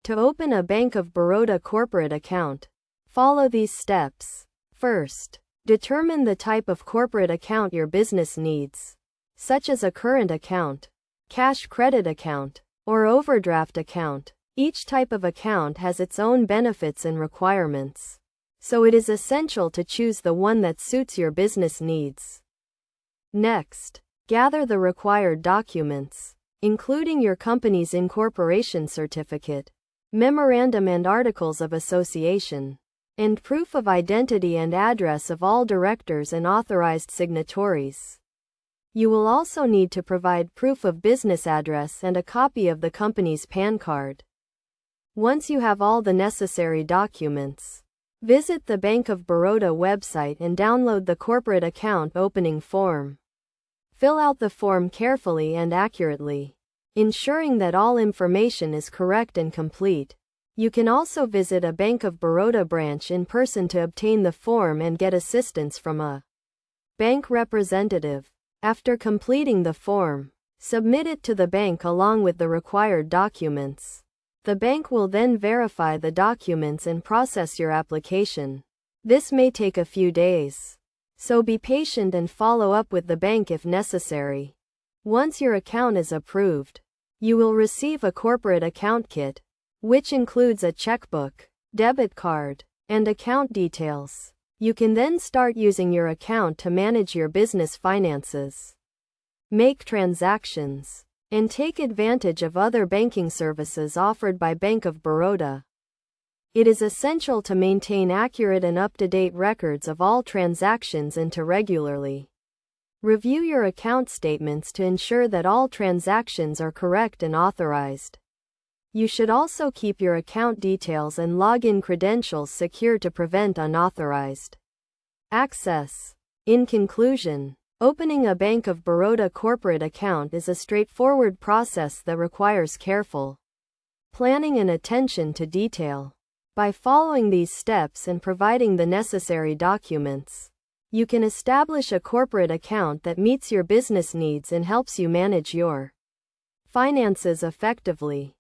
To open a Bank of Baroda corporate account, follow these steps. First, determine the type of corporate account your business needs, such as a current account, cash credit account, or overdraft account. Each type of account has its own benefits and requirements, so it is essential to choose the one that suits your business needs. Next, gather the required documents, including your company's incorporation certificate, memorandum and articles of association, and proof of identity and address of all directors and authorized signatories. You will also need to provide proof of business address and a copy of the company's PAN card. Once you have all the necessary documents, visit the Bank of Baroda website and download the corporate account opening form. Fill out the form carefully and accurately, ensuring that all information is correct and complete. You can also visit a Bank of Baroda branch in person to obtain the form and get assistance from a bank representative. After completing the form, submit it to the bank along with the required documents. The bank will then verify the documents and process your application. This may take a few days, so be patient and follow up with the bank if necessary. Once your account is approved, you will receive a corporate account kit, which includes a checkbook, debit card, and account details. You can then start using your account to manage your business finances, make transactions, and take advantage of other banking services offered by Bank of Baroda. It is essential to maintain accurate and up-to-date records of all transactions and to regularly review your account statements to ensure that all transactions are correct and authorized. You should also keep your account details and login credentials secure to prevent unauthorized access. In conclusion, opening a Bank of Baroda corporate account is a straightforward process that requires careful planning and attention to detail. By following these steps and providing the necessary documents, you can establish a corporate account that meets your business needs and helps you manage your finances effectively.